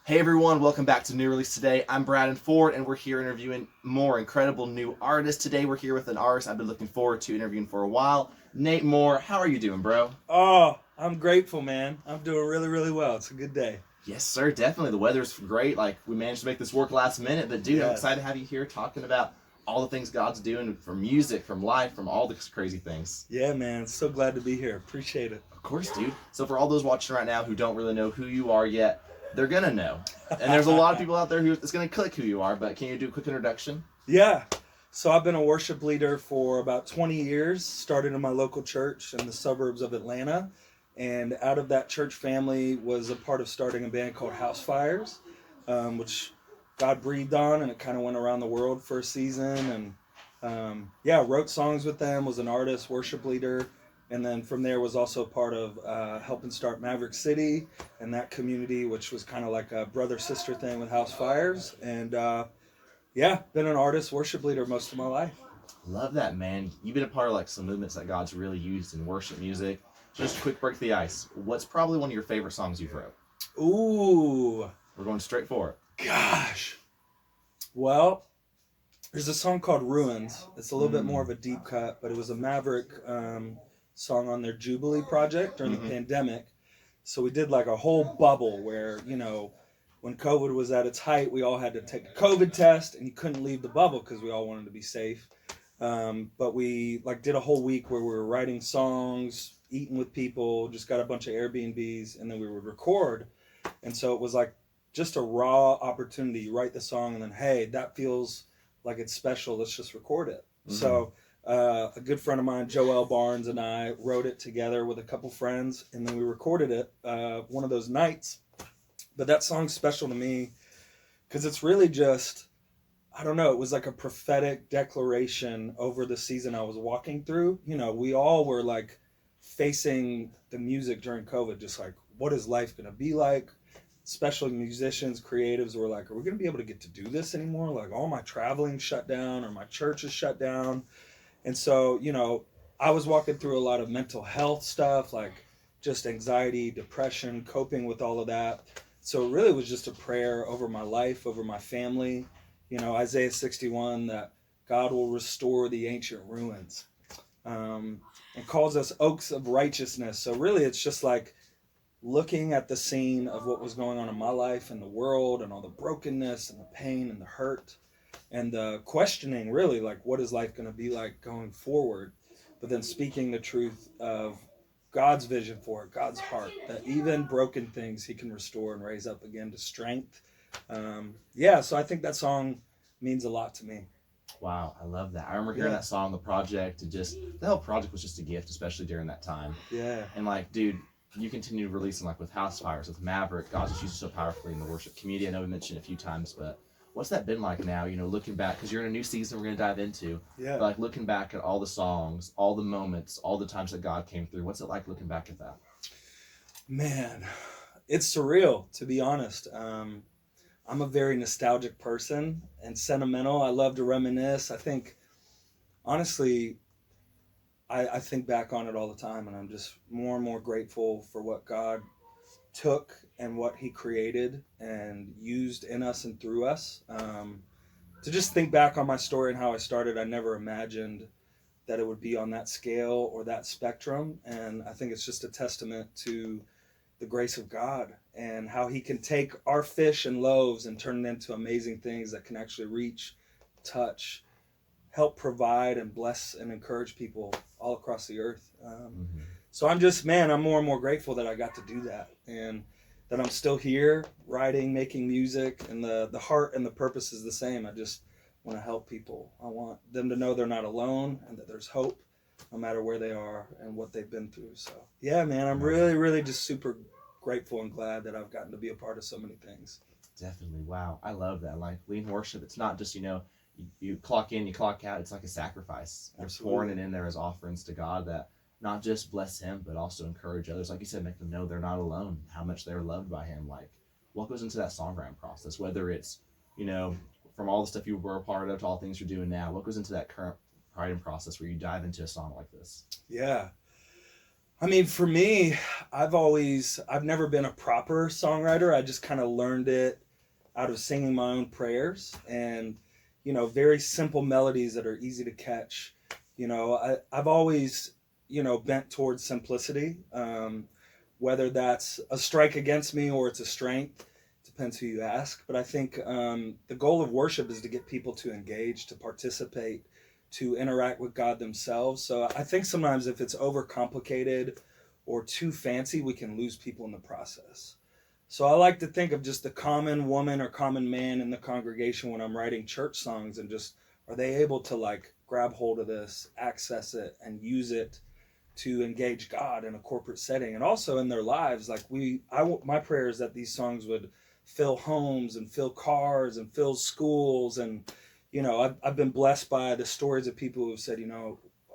Hey everyone, welcome back to New Release Today. I'm Bradden Ford, and we're here interviewing more incredible new artists. Today we're here with an artist I've been looking forward to interviewing for a while. Nate Moore, how are you doing, bro? Oh, I'm grateful, man. I'm doing really, really well. It's a good day. Yes, sir, definitely. The weather's great. Like, we managed to make this work last minute, but dude, I'm Yes. excited to have you here talking about all the things God's doing from music, from life, from all the crazy things. Yeah, man. So glad to be here. Appreciate it. Of course, dude. So for all those watching right now who don't really know who you are yet, they're gonna know. And there's a lot of people out there who it's gonna click who you are, but can you do a quick introduction? Yeah. So I've been a worship leader for about 20 years, started in my local church in the suburbs of Atlanta. And out of that church family was a part of starting a band called Housefires, which God breathed on, and it kind of went around the world for a season. And yeah, wrote songs with them, was an artist, worship leader. And then from there was also part of helping start Maverick City and that community, which was kind of like a brother-sister thing with Housefires. And yeah, been an artist, worship leader most of my life. Love that, man. You've been a part of like some movements that God's really used in worship music. Just a quick break the ice. What's probably one of your favorite songs you've wrote? Ooh, We're going straight for it. gosh. Well, there's a song called Ruins. It's a little bit more of a deep cut, but it was a Maverick song on their Jubilee project during the pandemic. So we did like a whole bubble where, when COVID was at its height, we all had to take a COVID test and you couldn't leave the bubble because we all wanted to be safe. But we like did a whole week where we were writing songs, eating with people, just got a bunch of Airbnbs, and then we would record. And so it was like just a raw opportunity. You write the song and then, hey, that feels like it's special. Let's just record it. So a good friend of mine, Joel Barnes, and I wrote it together with a couple friends, and then we recorded it one of those nights. But that song's special to me because it's really just, I don't know, it was like a prophetic declaration over the season I was walking through. We all were like facing the music during COVID, just like, what is life going to be like? Especially musicians, creatives were like, are we going to be able to get to do this anymore? Like, all my traveling shut down or my church is shut down. And so, I was walking through a lot of mental health stuff, like just anxiety, depression, coping with all of that. So it really was just a prayer over my life, over my family. Isaiah 61, that God will restore the ancient ruins, and calls us oaks of righteousness. So really it's just like looking at the scene of what was going on in my life and the world and all the brokenness and the pain and the hurt and the questioning, really, like, what is life going to be like going forward? But then speaking the truth of God's vision for it, God's heart, that even broken things he can restore and raise up again to strength. Yeah, so I think that song means a lot to me. Wow, I love that. I remember hearing that song, the project, and just the whole project was just a gift, especially during that time. Yeah. And like, dude, you continue releasing like with Housefires, with Maverick. God just used it so powerfully in the worship community. I know we mentioned it a few times, but what's that been like now? Looking back, because you're in a new season we're gonna dive into. Yeah. But like looking back at all the songs, all the moments, all the times that God came through. What's it like looking back at that? Man, it's surreal, to be honest. I'm a very nostalgic person and sentimental. I love to reminisce. I think, honestly, I think back on it all the time, and I'm just more and more grateful for what God took and what he created and used in us and through us. To just think back on my story and how I started, I never imagined that it would be on that scale or that spectrum. And I think it's just a testament to the grace of God and how he can take our fish and loaves and turn them into amazing things that can actually reach, touch, help provide and bless and encourage people all across the earth. So I'm more and more grateful that I got to do that, and that I'm still here writing, making music, and the heart and the purpose is the same. I just want to help people. I want them to know they're not alone and that there's hope no matter where they are and what they've been through. So yeah, man, I'm really, really just super grateful and glad that I've gotten to be a part of so many things. Definitely. Wow. I love that. Like leading worship, it's not just, you clock in, you clock out. It's like a sacrifice. You're pouring it in there as offerings to God that not just bless him, but also encourage others. Like you said, make them know they're not alone, how much they're loved by him. Like what goes into that songwriting process, whether it's, from all the stuff you were a part of to all things you're doing now, what goes into that current writing process where you dive into a song like this? Yeah. I mean, for me, I've never been a proper songwriter. I just kind of learned it out of singing my own prayers and, very simple melodies that are easy to catch. I've always, bent towards simplicity, whether that's a strike against me or it's a strength. Depends who you ask. But I think the goal of worship is to get people to engage, to participate, to interact with God themselves. So I think sometimes if it's overcomplicated or too fancy, we can lose people in the process. So I like to think of just the common woman or common man in the congregation when I'm writing church songs, and just, are they able to like grab hold of this, access it, and use it to engage God in a corporate setting and also in their lives. Like my prayer is that these songs would fill homes and fill cars and fill schools. And, I've been blessed by the stories of people who have said,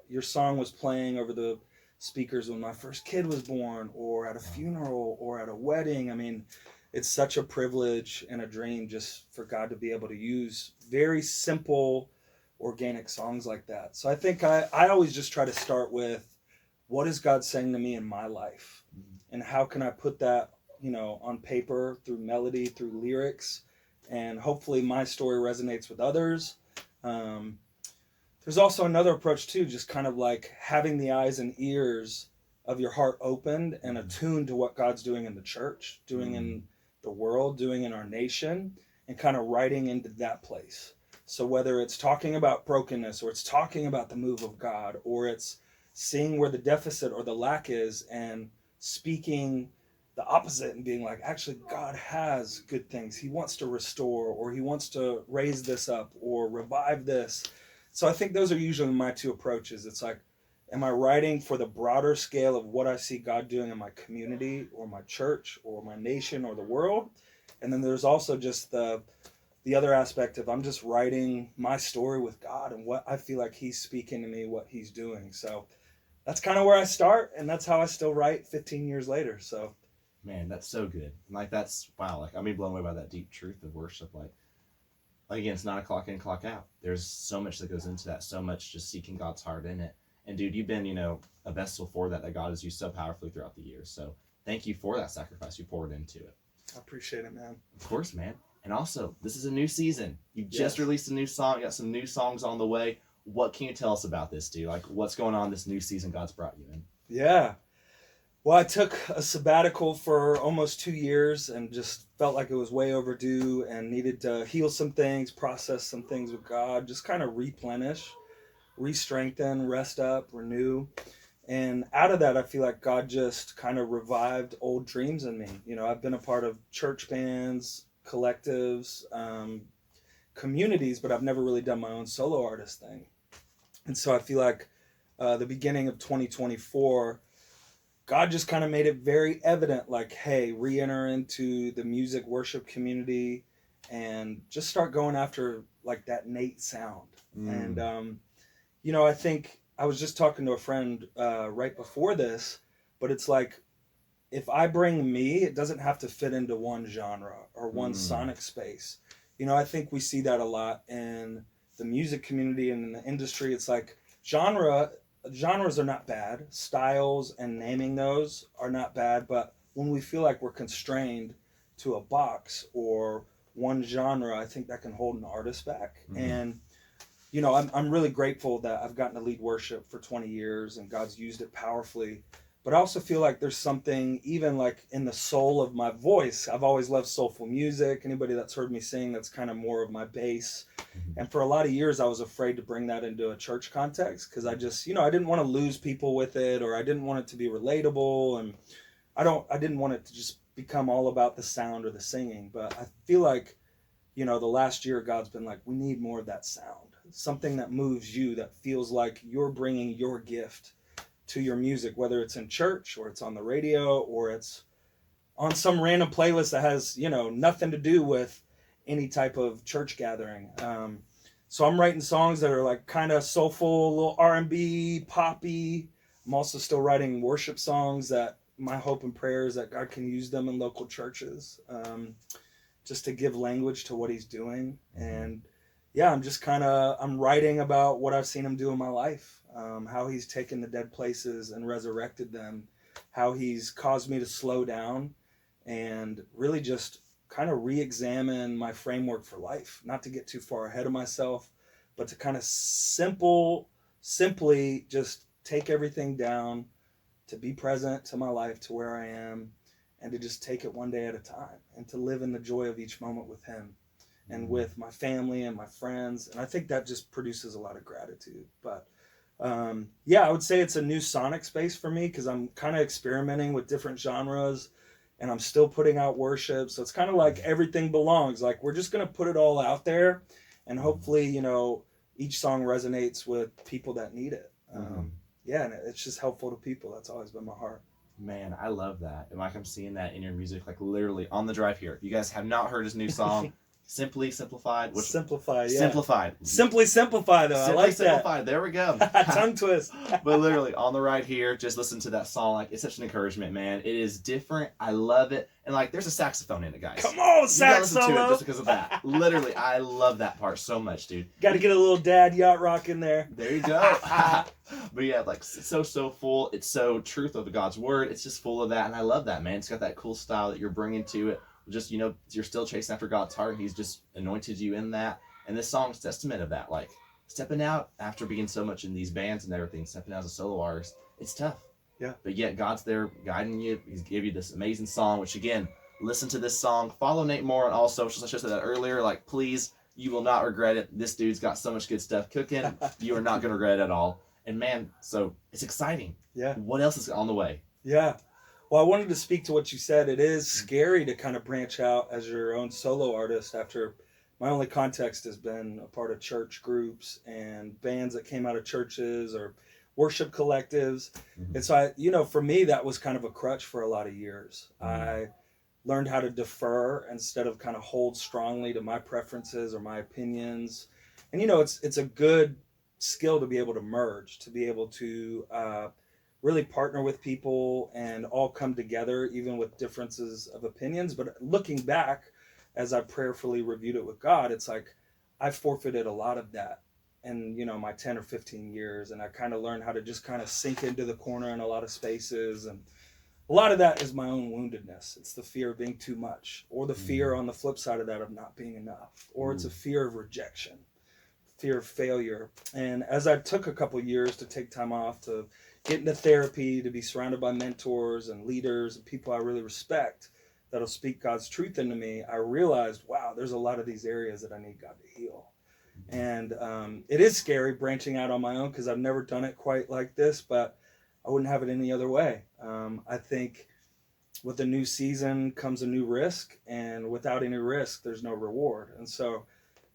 your song was playing over the speakers when my first kid was born, or at a funeral, or at a wedding. I mean, it's such a privilege and a dream just for God to be able to use very simple, organic songs like that. So I think I always just try to start with, what is God saying to me in my life? And how can I put that, on paper through melody, through lyrics, and hopefully my story resonates with others. There's also another approach too, just kind of like having the eyes and ears of your heart opened and attuned to what God's doing in the church, doing in the world, doing in our nation, and kind of writing into that place. So whether it's talking about brokenness, or it's talking about the move of God, or it's seeing where the deficit or the lack is and speaking the opposite and being like, actually, God has good things. He wants to restore, or he wants to raise this up or revive this. So I think those are usually my two approaches. It's like, am I writing for the broader scale of what I see God doing in my community or my church or my nation or the world? And then there's also just the other aspect of, I'm just writing my story with God and what I feel like he's speaking to me, what he's doing. So that's kind of where I start, and that's how I still write 15 years later. So, man, that's so good. Like, that's wow. Like, I'm being blown away by that deep truth of worship. Like again, it's not a clock in, clock out. There's so much that goes into that. So much just seeking God's heart in it. And dude, you've been, a vessel for that God has used so powerfully throughout the years. So thank you for that sacrifice you poured into it. I appreciate it, man. Of course, man. And also, this is a new season. You just released a new song. You got some new songs on the way. What can you tell us about this, dude? Like, what's going on this new season God's brought you in? Yeah. Well, I took a sabbatical for almost 2 years and just felt like it was way overdue and needed to heal some things, process some things with God, just kind of replenish, re-strengthen, rest up, renew. And out of that, I feel like God just kind of revived old dreams in me. I've been a part of church bands, collectives, communities, but I've never really done my own solo artist thing. And so I feel like the beginning of 2024, God just kind of made it very evident, like, hey, re-enter into the music worship community and just start going after like that Nate sound. And, I think I was just talking to a friend right before this, but it's like, if I bring me, it doesn't have to fit into one genre or one sonic space. I think we see that a lot in the music community and in the industry. It's like genres are not bad. Styles and naming those are not bad. But when we feel like we're constrained to a box or one genre, I think that can hold an artist back. And, I'm really grateful that I've gotten to lead worship for 20 years and God's used it powerfully. But I also feel like there's something even like in the soul of my voice. I've always loved soulful music. Anybody that's heard me sing, that's kind of more of my base. And for a lot of years, I was afraid to bring that into a church context because I just, I didn't want to lose people with it, or I didn't want it to be relatable. And I didn't want it to just become all about the sound or the singing. But I feel like, the last year, God's been like, we need more of that sound. Something that moves you, that feels like you're bringing your gift to your music, whether it's in church or it's on the radio or it's on some random playlist that has, nothing to do with any type of church gathering. So I'm writing songs that are like kind of soulful, a little R&B, poppy. I'm also still writing worship songs that my hope and prayer is that God can use them in local churches, just to give language to what he's doing. And yeah, I'm writing about what I've seen him do in my life, how he's taken the dead places and resurrected them, how he's caused me to slow down and really just kind of re-examine my framework for life, not to get too far ahead of myself, but to kind of simply just take everything down, to be present to my life, to where I am, and to just take it one day at a time, and to live in the joy of each moment with him and with my family and my friends. And I think that just produces a lot of gratitude. But I would say it's a new sonic space for me, because I'm kind of experimenting with different genres, and I'm still putting out worship. So it's kind of like everything belongs. Like, we're just going to put it all out there, and hopefully, each song resonates with people that need it. And it's just helpful to people. That's always been my heart. Man, I love that. And like, I'm seeing that in your music, like literally on the drive here. If you guys have not heard his new song, Simply Simplified. Simplified, yeah. Simplified. Simply Simplified, though. Simply I like Simplified. that. There we go. Tongue twist. But literally, on the ride here, just listen to that song. Like, it's such an encouragement, man. It is different. I love it. And like, there's a saxophone in it, guys. Come on, sax you gotta listen to it solo. just because of that. Literally, I love that part so much, dude. Got to get a little dad yacht rock in there. There you go. But yeah, like, it's so full. It's so truth of God's word. It's just full of that, and I love that, man. It's got that cool style that you're bringing to it. Just, you're still chasing after God's heart, and he's just anointed you in that. And this song's testament of that. Like, stepping out after being so much in these bands and everything, stepping out as a solo artist, it's tough. Yeah. But yet God's there guiding you. He's give you this amazing song, which again, listen to this song. Follow Nate Moore on all socials. I just said that earlier. Like, please, you will not regret it. This dude's got so much good stuff cooking. You are not going to regret it at all. And man, so it's exciting. Yeah. What else is on the way? Yeah. Well, I wanted to speak to what you said. It is scary to kind of branch out as your own solo artist after my only context has been a part of church groups and bands that came out of churches or worship collectives. Mm-hmm. And so for me, that was kind of a crutch for a lot of years. Mm-hmm. I learned how to defer instead of kind of hold strongly to my preferences or my opinions. And, it's a good skill to be able to merge, to be able to, really partner with people and all come together, even with differences of opinions. But looking back, as I prayerfully reviewed it with God, it's like I forfeited a lot of that in, my 10 or 15 years. And I kind of learned how to just kind of sink into the corner in a lot of spaces. And a lot of that is my own woundedness. It's the fear of being too much, or the fear on the flip side of that of not being enough, or it's a fear of rejection, fear of failure. And as I took a couple years to take time off to get into therapy, to be surrounded by mentors and leaders and people I really respect that'll speak God's truth into me, I realized, wow, there's a lot of these areas that I need God to heal. And it is scary branching out on my own, because I've never done it quite like this, but I wouldn't have it any other way. I think with a new season comes a new risk, and without any risk, there's no reward. And so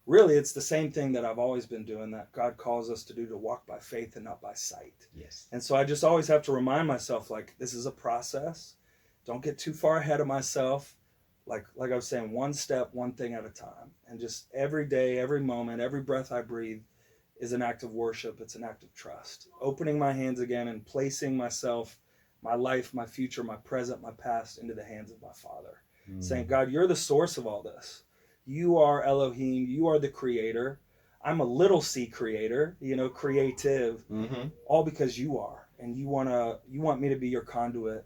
really, it's the same thing that I've always been doing, that God calls us to do, to walk by faith and not by sight. Yes. And so I just always have to remind myself, like, this is a process. Don't get too far ahead of myself. Like I was saying, one step, one thing at a time. And just every day, every moment, every breath I breathe is an act of worship. It's an act of trust. Opening my hands again and placing myself, my life, my future, my present, my past into the hands of my Father. Saying, God, you're the source of all this. You are Elohim. You are the creator. I'm a little c creator, creative, all because you are. And you want me to be your conduit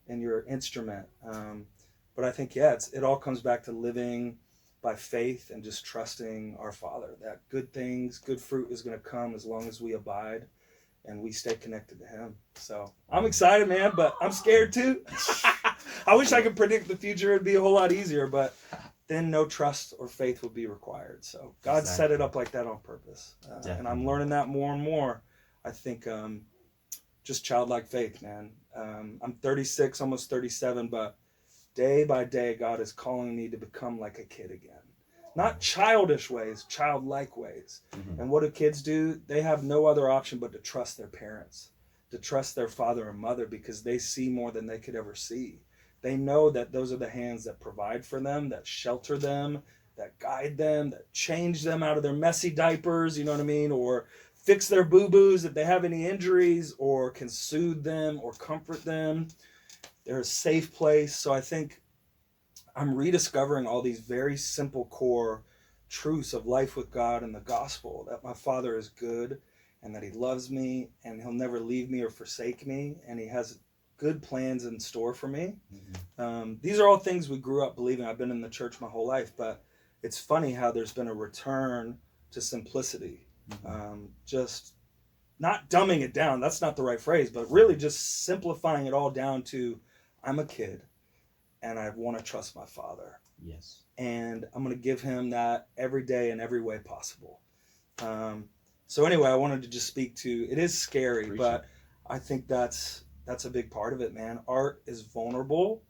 and your instrument. But I think, it all comes back to living by faith and just trusting our Father, that good fruit is going to come as long as we abide and we stay connected to him. So I'm excited, man, but I'm scared too. I wish I could predict the future. It'd be a whole lot easier, but then no trust or faith would be required. So God set it up like that on purpose. And I'm learning that more and more. I think just childlike faith, man. I'm 36, almost 37, but day by day, God is calling me to become like a kid again. Not childish ways, childlike ways. And what do kids do? They have no other option but to trust their parents, to trust their father and mother, because they see more than they could ever see. They know that those are the hands that provide for them, that shelter them, that guide them, that change them out of their messy diapers, you know what I mean? Or fix their boo-boos if they have any injuries, or can soothe them or comfort them. They're a safe place. So I think I'm rediscovering all these very simple core truths of life with God and the gospel, that my Father is good and that he loves me and he'll never leave me or forsake me, and he has good plans in store for me. Mm-hmm. These are all things we grew up believing. I've been in the church my whole life, but it's funny how there's been a return to simplicity. Just not dumbing it down, that's not the right phrase, but really just simplifying it all down to, I'm a kid and I want to trust my Father. Yes. And I'm going to give him that every day in every way possible. So anyway, I wanted to just speak to, it is scary, but I think that's a big part of it, man. Art is vulnerable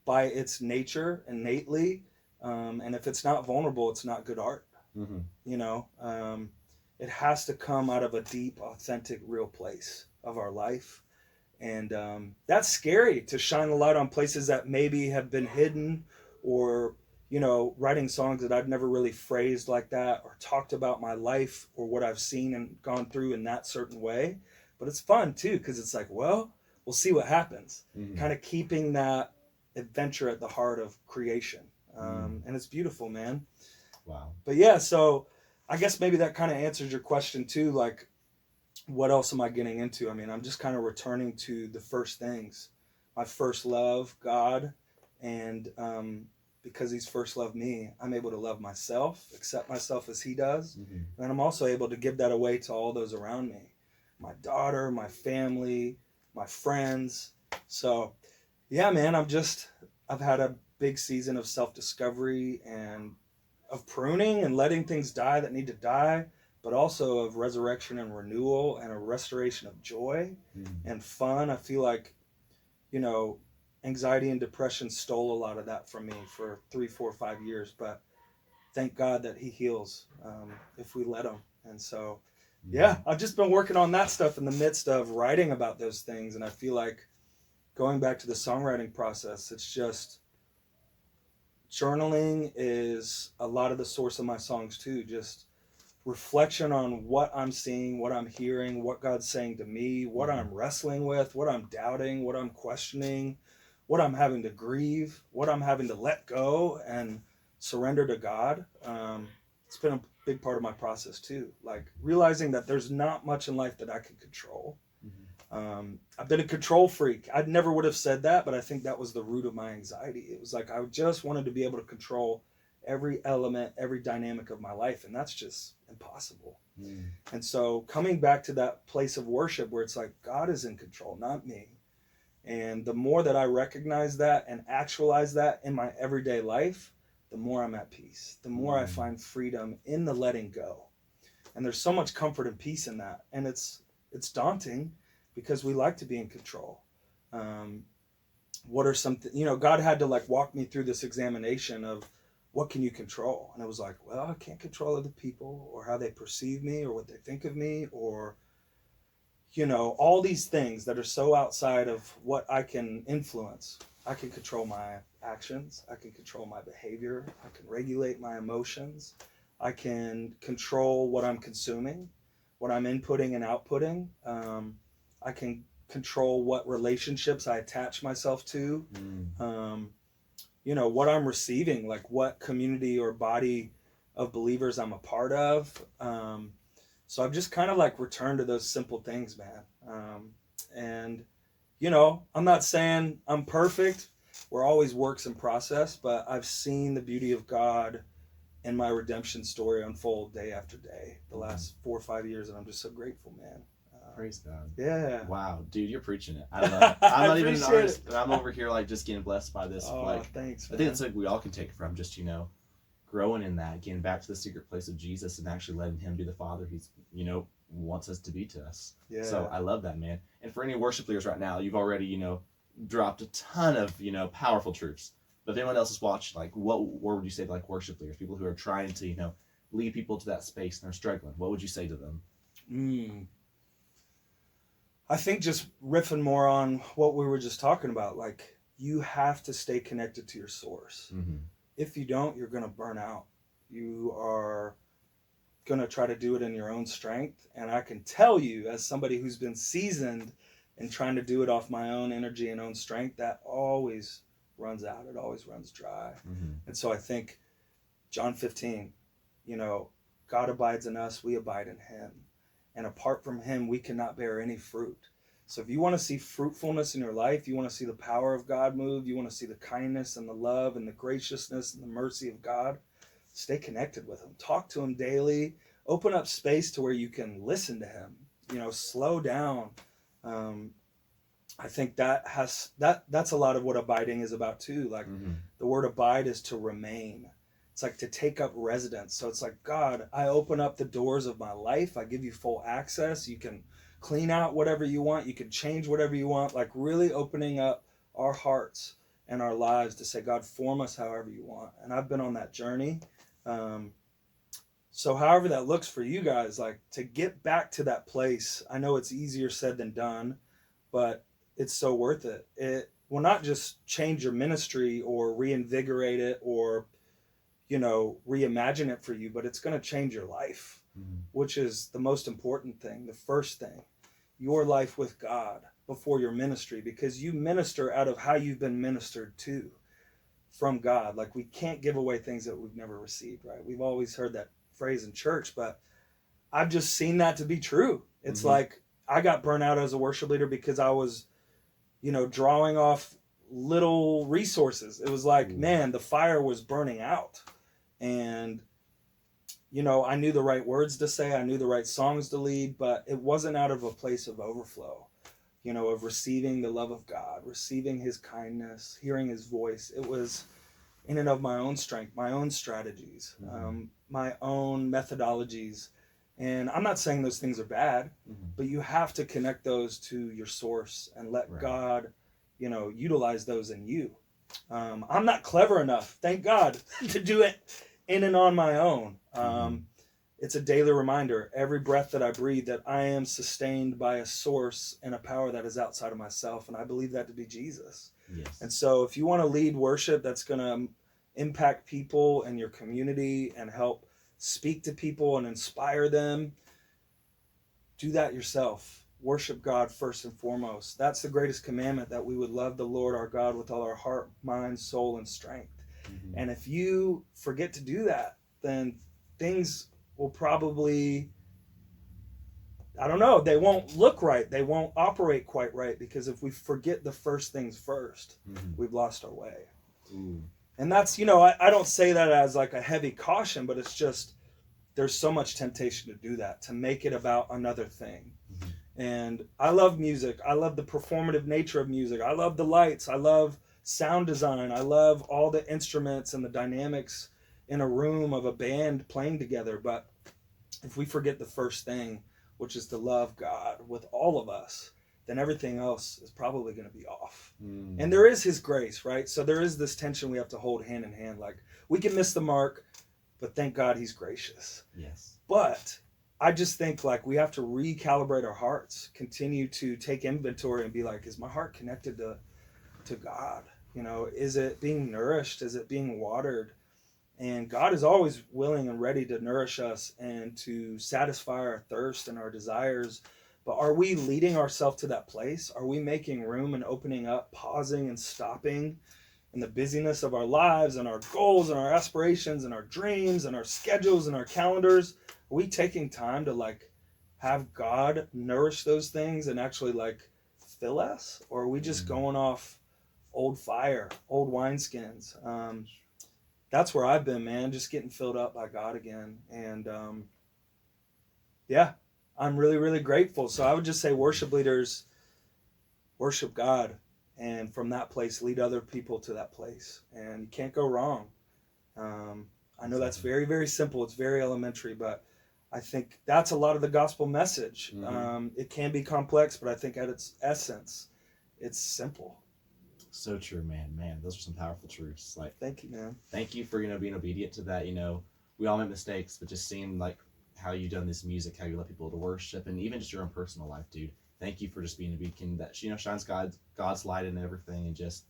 by its nature innately. And if it's not vulnerable, it's not good art. You know, it has to come out of a deep, authentic, real place of our life. And that's scary, to shine a light on places that maybe have been hidden, or, you know, writing songs that I've never really phrased like that or talked about my life or what I've seen and gone through in that certain way. But it's fun too, because it's like, well, we'll see what happens. Kind of keeping that adventure at the heart of creation. And it's beautiful, man. Wow. But yeah, so I guess maybe that kind of answers your question too. Like, what else am I getting into? I mean, I'm just kind of returning to the first things. My first love, God, and because he's first loved me, I'm able to love myself, accept myself as he does, and I'm also able to give that away to all those around me. My daughter, my family, my friends. So, yeah, man, I've had a big season of self-discovery and of pruning and letting things die that need to die, but also of resurrection and renewal and a restoration of joy and fun. I feel like, you know, anxiety and depression stole a lot of that from me for 3, 4, 5 years, but thank God that he heals if we let him. And so, yeah, I've just been working on that stuff in the midst of writing about those things. And I feel like going back to the songwriting process, it's just journaling is a lot of the source of my songs too. Just reflection on what I'm seeing, what I'm hearing, what God's saying to me, what I'm wrestling with, what I'm doubting, what I'm questioning, what I'm having to grieve, what I'm having to let go and surrender to God. It's been a big part of my process too. Like realizing that there's not much in life that I can control. I've been a control freak. I never would have said that, but I think that was the root of my anxiety. It was like I just wanted to be able to control every element, every dynamic of my life, and that's just impossible. And so coming back to that place of worship where it's like God is in control, not me. And the more that I recognize that and actualize that in my everyday life, the more I'm at peace, the more I find freedom in the letting go. And there's so much comfort and peace in that. And it's daunting because we like to be in control. What are some, God had to like walk me through this examination of what can you control? And it was like, well, I can't control other people or how they perceive me or what they think of me or, all these things that are so outside of what I can influence. I can control my actions. I can control my behavior. I can regulate my emotions. I can control what I'm consuming, what I'm inputting and outputting. I can control what relationships I attach myself to. What I'm receiving, like what community or body of believers I'm a part of. So I've just kind of like returned to those simple things, man. And, I'm not saying I'm perfect. We're always works in process, but I've seen the beauty of God in my redemption story unfold day after day the last 4 or 5 years. And I'm just so grateful, man. Praise God. Yeah. Wow, dude, you're preaching it. I love it. I'm not even an artist, it. but I'm over here like just getting blessed by this. Oh, like, thanks, man. I think it's like we all can take from just growing in that, getting back to the secret place of Jesus and actually letting him be the Father he's wants us to be to us. Yeah. So I love that, man. And for any worship leaders right now, you've already dropped a ton of powerful truths. But if anyone else is watching, like what word would you say to like worship leaders, people who are trying to lead people to that space and they're struggling? What would you say to them? I think just riffing more on what we were just talking about, like you have to stay connected to your source. If you don't, you're going to burn out. You are going to try to do it in your own strength. And I can tell you, as somebody who's been seasoned in trying to do it off my own energy and own strength, that always runs out. It always runs dry. And so I think John 15, God abides in us, we abide in him. And apart from him, we cannot bear any fruit. So if you want to see fruitfulness in your life, you want to see the power of God move, you want to see the kindness and the love and the graciousness and the mercy of God, stay connected with him. Talk to him daily. Open up space to where you can listen to him. Slow down. I think that's a lot of what abiding is about too. Like the word abide is to remain. It's like to take up residence. So it's like, God, I open up the doors of my life. I give you full access. You can clean out whatever you want. You can change whatever you want. Like really opening up our hearts and our lives to say, God, form us however you want. And I've been on that journey. So however that looks for you guys, like to get back to that place, I know it's easier said than done, but it's so worth it. It will not just change your ministry or reinvigorate it or, reimagine it for you, but it's going to change your life, which is the most important thing. The first thing, your life with God before your ministry, because you minister out of how you've been ministered to from God. Like we can't give away things that we've never received, right? We've always heard that phrase in church, but I've just seen that to be true. It's like I got burnt out as a worship leader because I was, drawing off little resources. It was like, man, the fire was burning out. And, I knew the right words to say, I knew the right songs to lead, but it wasn't out of a place of overflow, of receiving the love of God, receiving his kindness, hearing his voice. It was in and of my own strength, my own strategies, my own methodologies. And I'm not saying those things are bad, but you have to connect those to your source and let God, utilize those in you. I'm not clever enough, thank God, to do it in and on my own. It's a daily reminder, every breath that I breathe, that I am sustained by a source and a power that is outside of myself. And I believe that to be Jesus. Yes. And so if you want to lead worship that's going to impact people and your community and help speak to people and inspire them, do that yourself. Worship God first and foremost. That's the greatest commandment, that we would love the Lord our God with all our heart, mind, soul, and strength. And if you forget to do that, then things will probably, I don't know, they won't look right. They won't operate quite right, because if we forget the first things first, we've lost our way. And that's, I don't say that as like a heavy caution, but it's just, there's so much temptation to do that, to make it about another thing. And I love music. I love the performative nature of music. I love the lights. I love sound design. I love all the instruments and the dynamics in a room of a band playing together. But if we forget the first thing, which is to love God with all of us, then everything else is probably going to be off. And there is his grace, right? So there is this tension we have to hold hand in hand. Like, we can miss the mark, but thank God he's gracious. Yes. But I just think like we have to recalibrate our hearts, continue to take inventory and be like, is my heart connected to God? Is it being nourished? Is it being watered? And God is always willing and ready to nourish us and to satisfy our thirst and our desires. But are we leading ourselves to that place? Are we making room and opening up, pausing and stopping in the busyness of our lives and our goals and our aspirations and our dreams and our schedules and our calendars? Are we taking time to like have God nourish those things and actually like fill us? Or are we just going off old fire, old wineskins? That's where I've been, man, just getting filled up by God again. And I'm really, really grateful. So I would just say worship leaders, worship God. And from that place, lead other people to that place. And you can't go wrong. I know that's very, very simple. It's very elementary, but I think that's a lot of the gospel message. It can be complex, but I think at its essence, it's simple. So true, man. Those are some powerful truths. Like, thank you, man. Thank you for, being obedient to that. We all make mistakes, but just seeing like how you've done this music, how you let people to worship, and even just your own personal life, dude. Thank you for just being a beacon that, shines God's light in everything. And just,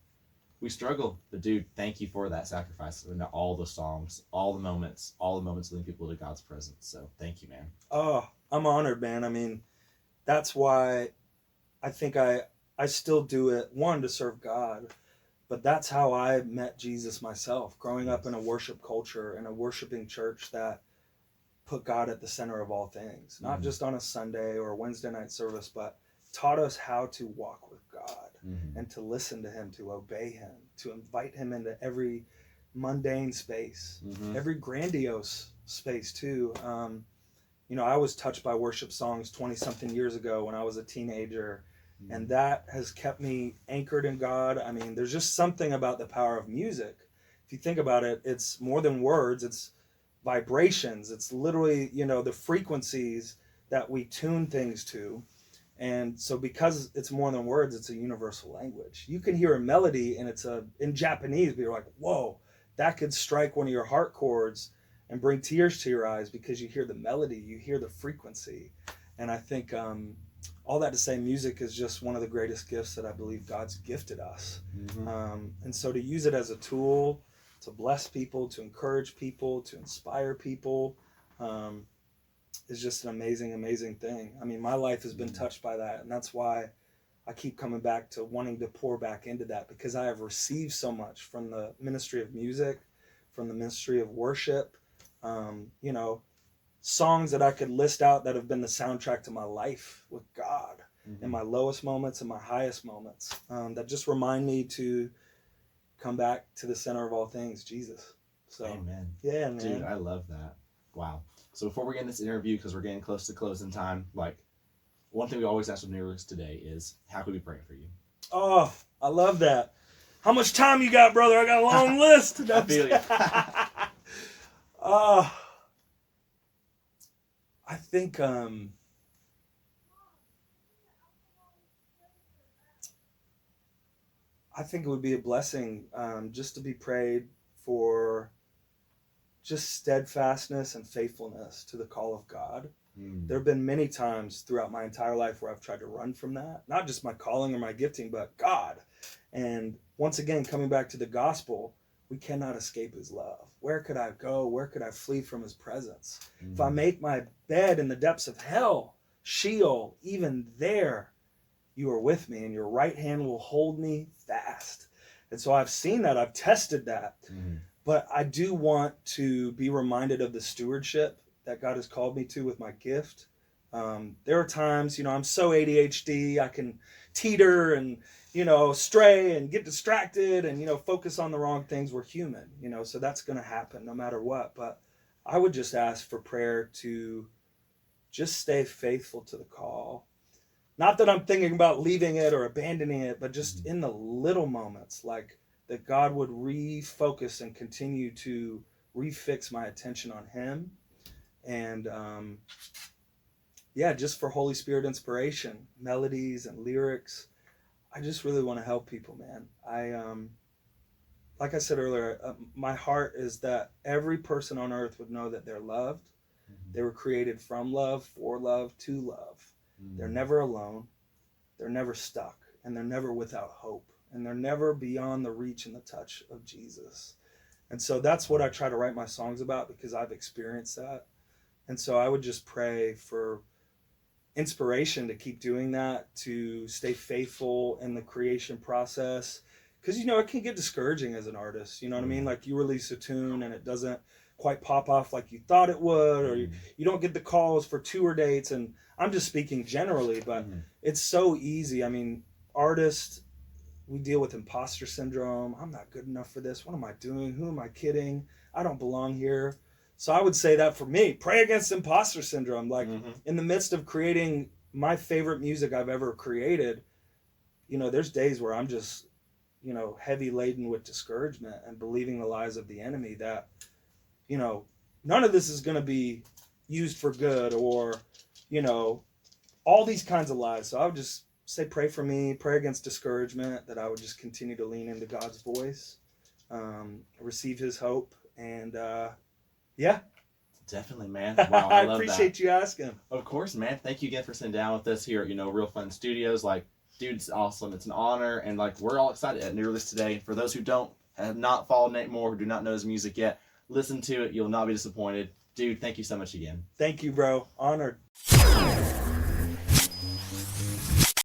we struggle, but dude, thank you for that sacrifice. And all the songs, all the moments leading people to God's presence. So thank you, man. Oh, I'm honored, man. I mean, that's why I think I still do it, one, to serve God, but that's how I met Jesus myself, growing up in a worship culture, in a worshiping church that put God at the center of all things, not just on a Sunday or a Wednesday night service, but taught us how to walk with God Mm-hmm. and to listen to him, to obey him, to invite him into every mundane space, Mm-hmm. every grandiose space too. I was touched by worship songs 20 something years ago when I was a teenager, and that has kept me anchored in God. I mean, there's just something about the power of music. If you think about it, it's more than words, it's vibrations. It's literally, the frequencies that we tune things to. And so because it's more than words, it's a universal language. You can hear a melody and it's in Japanese, but you're like, whoa, that could strike one of your heart chords and bring tears to your eyes because you hear the melody, you hear the frequency. And I think all that to say, music is just one of the greatest gifts that I believe God's gifted us. Mm-hmm. And so to use it as a tool to bless people, to encourage people, to inspire people, is just an amazing, amazing thing. I mean, my life has been touched by that, and that's why I keep coming back to wanting to pour back into that, because I have received so much from the ministry of music, from the ministry of worship, songs that I could list out that have been the soundtrack to my life with God, in my lowest moments and my highest moments, that just remind me to come back to the center of all things, Jesus. So, Amen. Yeah, man. Dude, I love that. Wow. So before we get in this interview, because we're getting close to closing time, like, one thing we always ask with new release today is, how can we pray for you? Oh, I love that. How much time you got, brother? I got a long list. I feel you. I think it would be a blessing just to be prayed for just steadfastness and faithfulness to the call of God. There have been many times throughout my entire life where I've tried to run from that, not just my calling or my gifting, but God. And once again, coming back to the gospel, we cannot escape his love. Where could I go? Where could I flee from his presence? If I make my bed in the depths of hell, Sheol, even there, you are with me, and your right hand will hold me fast. And so I've seen that. I've tested that. But I do want to be reminded of the stewardship that God has called me to with my gift. There are times, I'm so ADHD, I can teeter and, stray and get distracted and, focus on the wrong things. We're human, so that's going to happen no matter what. But I would just ask for prayer to just stay faithful to the call. Not that I'm thinking about leaving it or abandoning it, but just in the little moments, like that God would refocus and continue to refix my attention on him. And just for Holy Spirit inspiration, melodies and lyrics. I just really want to help people, man. Like I said earlier, my heart is that every person on earth would know that they're loved. They were created from love, for love, to love. They're never alone. They're never stuck. And they're never without hope. And they're never beyond the reach and the touch of Jesus. And so that's what I try to write my songs about, because I've experienced that. And so I would just pray for inspiration to keep doing that, to stay faithful in the creation process. Because, it can get discouraging as an artist. You know what I mean? Like, you release a tune and it doesn't quite pop off like you thought it would, or you don't get the calls for tour dates. And I'm just speaking generally, but it's so easy. I mean, artists, we deal with imposter syndrome. I'm not good enough for this. What am I doing? Who am I kidding? I don't belong here. So I would say that for me, pray against imposter syndrome. Like, in the midst of creating my favorite music I've ever created, there's days where I'm just, heavy laden with discouragement and believing the lies of the enemy that, none of this is going to be used for good, or, all these kinds of lies. So I would just say, pray for me, pray against discouragement, that I would just continue to lean into God's voice, receive his hope, and Definitely, man. Wow, I love appreciate you asking. Of course, man. Thank you again for sitting down with us here at, Real Fun Studios. Like, dude, it's awesome. It's an honor, and like, we're all excited at New Release today. For those who have not followed Nate Moore, who do not know his music yet, listen to it. You'll not be disappointed. Dude, thank you so much again. Thank you, bro. Honored.